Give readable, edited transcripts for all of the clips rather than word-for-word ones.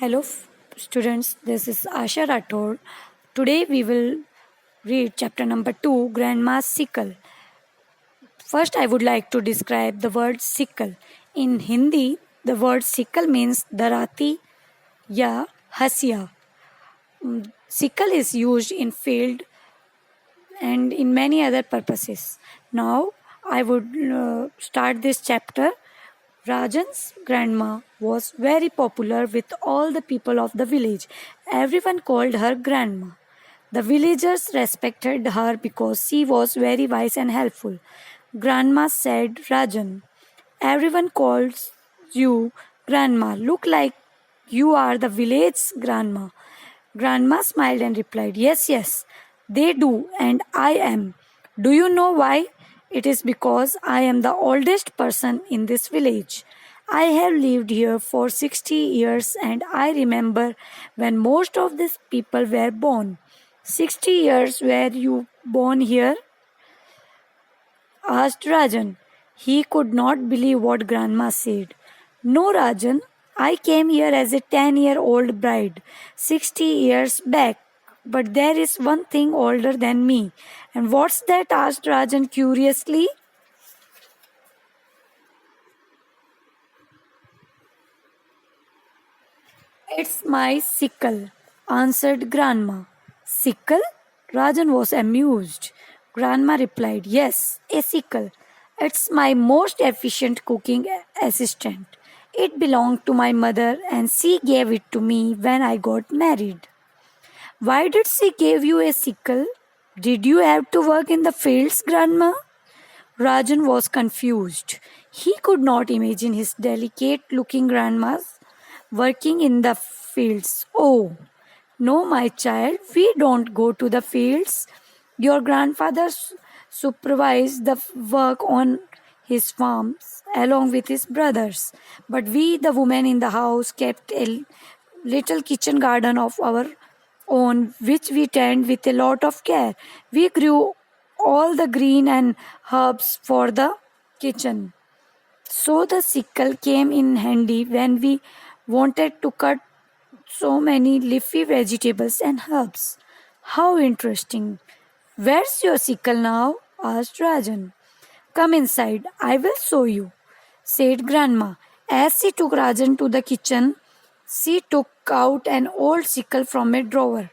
Hello, students. This is Asha Rathore. Today we will read chapter number 2, Grandma's Sickle. First, I would like to describe the word sickle. In Hindi, the word sickle means darati ya hasiya. Sickle is used in field and in many other purposes. Now, I would start this chapter. Rajan's grandma was very popular with all the people of the village. Everyone called her grandma. The villagers respected her because she was very wise and helpful. Grandma said, Rajan, everyone calls you grandma. Look like you are the village's grandma. Grandma smiled and replied, Yes, yes, they do, and I am. Do you know why? It is because I am the oldest person in this village. I have lived here for 60 years and I remember when most of these people were born. 60 years were you born here? Asked Rajan. He could not believe what Grandma said. No, Rajan, I came here as a 10-year-old bride 60 years back. But there is one thing older than me. And what's that? Asked Rajan curiously. It's my sickle, answered Grandma. Sickle? Rajan was amused. Grandma replied, Yes, a sickle. It's my most efficient cooking assistant. It belonged to my mother and she gave it to me when I got married. Why did she give you a sickle? Did you have to work in the fields, Grandma? Rajan was confused. He could not imagine his delicate looking grandmas working in the fields. Oh, no, my child, we don't go to the fields. Your grandfather supervised the work on his farms along with his brothers. But we, the women in the house, kept a little kitchen garden of our own, which we tend with a lot of care. We grew all the green and herbs for the kitchen. So the sickle came in handy when we wanted to cut so many leafy vegetables and herbs. How interesting. Where's your sickle now? Asked Rajan. Come inside, I will show you, said Grandma. As she took Rajan to the kitchen, she took out an old sickle from a drawer.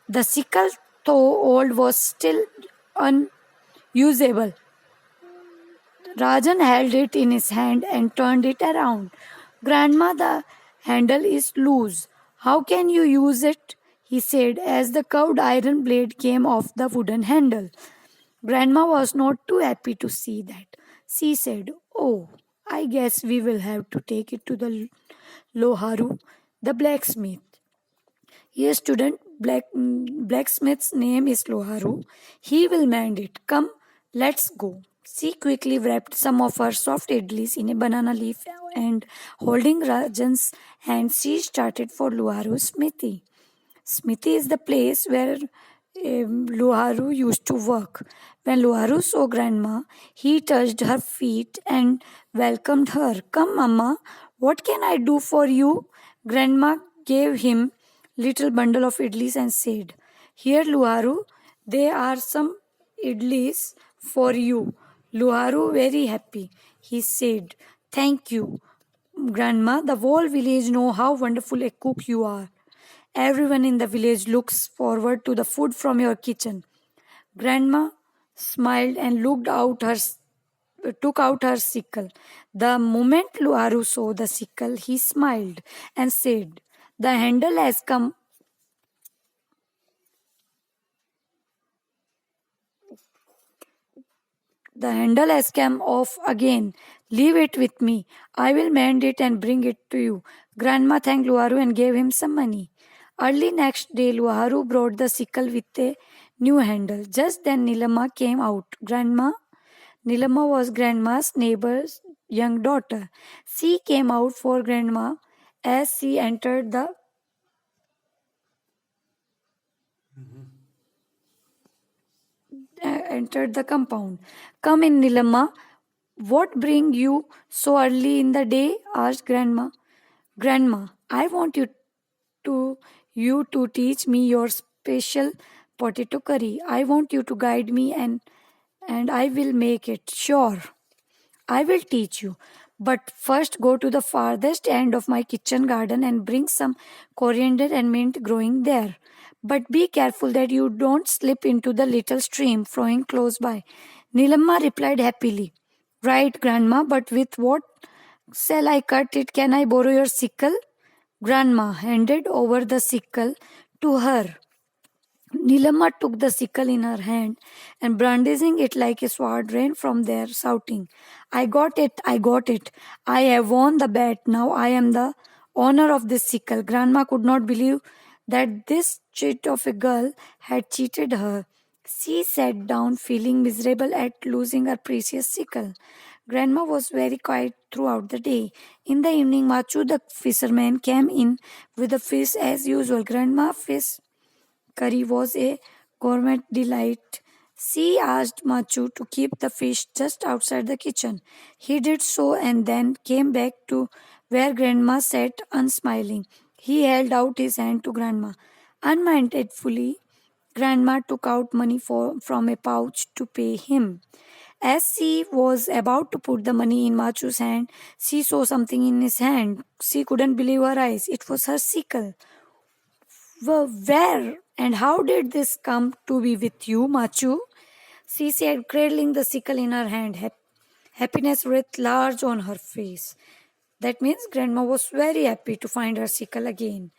The sickle, though old, was still unusable. Rajan held it in his hand and turned it around. Grandma, the handle is loose. How can you use it? He said as the curved iron blade came off the wooden handle. Grandma was not too happy to see that. She said, Oh, I guess we will have to take it to the Loharu, the blacksmith. Yes, student, blacksmith's name is Loharu. He will mend it. Come, let's go. She quickly wrapped some of her soft idlis in a banana leaf and, holding Rajan's hand, she started for Loharu's smithy. Smithy is the place where Loharu used to work. When Loharu saw Grandma, he touched her feet and welcomed her. Come, Mama, what can I do for you? Grandma gave him little bundle of idlis and said, Here, Luharu, there are some idlis for you. Luharu very happy. He said, Thank you, Grandma. The whole village know how wonderful a cook you are. Everyone in the village looks forward to the food from your kitchen. Grandma smiled and took out her sickle. The moment Luharu saw the sickle, he smiled and said, The handle has come. The handle has come off again. Leave it with me. I will mend it and bring it to you. Grandma thanked Luharu and gave him some money. Early next day, Luharu brought the sickle with a new handle. Just then Nilama came out. Nilama was Grandma's neighbor's young daughter. She came out for Grandma as she entered the compound. Come in, Nilama. What bring you so early in the day? Asked Grandma. Grandma, I want you to you to teach me your special potato curry. I want you to guide me and I will make it. Sure, I will teach you. But first, go to the farthest end of my kitchen garden and bring some coriander and mint growing there. But be careful that you don't slip into the little stream flowing close by. Nilamma replied happily. Right, Grandma, but with what shall I cut it? Can I borrow your sickle? Grandma handed over the sickle to her. Nilamma took the sickle in her hand and brandishing it like a sword ran from there, shouting, I got it, I got it. I have won the bet. Now I am the owner of this sickle. Grandma could not believe that this chit of a girl had cheated her. She sat down, feeling miserable at losing her precious sickle. Grandma was very quiet throughout the day. In the evening, Machu the fisherman came in with the fish as usual. Grandma fish curry was a gourmet delight. She asked Machu to keep the fish just outside the kitchen. He did so and then came back to where Grandma sat unsmiling. He held out his hand to Grandma. Unmindfully, Grandma took out money from a pouch to pay him. As she was about to put the money in Machu's hand, she saw something in his hand. She couldn't believe her eyes. It was her sickle. Where and how did this come to be with you, Machu? She said, cradling the sickle in her hand. Happiness writ large on her face. That means Grandma was very happy to find her sickle again.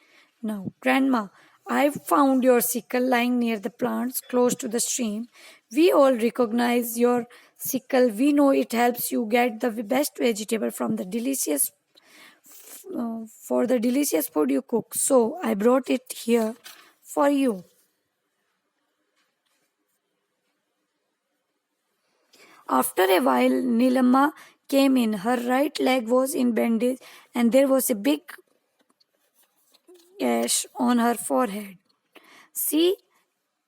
Now, Grandma, I found your sickle lying near the plants close to the stream. We all recognize your sickle. We know it helps you get the best vegetable from the delicious for the delicious food you cook. So I brought it here for you. After a while, Nilamma came in. Her right leg was in bandage, and there was a big gash on her forehead. She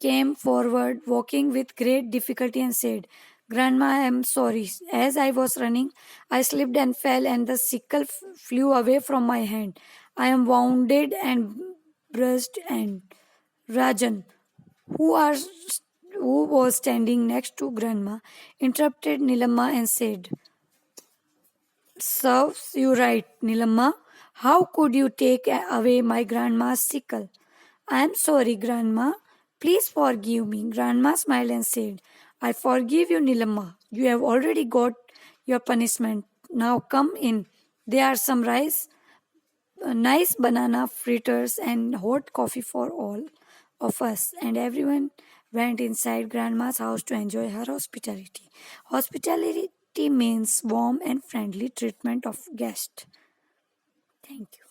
came forward, walking with great difficulty, and said, Grandma, I am sorry. As I was running, I slipped and fell, and the sickle flew away from my hand. I am wounded and bruised. And Rajan, who, are, who was standing next to Grandma, interrupted Nilamma and said, Serves you right, Nilamma. How could you take away my grandma's sickle? I am sorry, Grandma. Please forgive me. Grandma smiled and said, I forgive you, Nilamma. You have already got your punishment. Now come in. There are some rice, nice banana fritters, and hot coffee for all of us. And everyone went inside Grandma's house to enjoy her hospitality. Hospitality means warm and friendly treatment of guests. Thank you.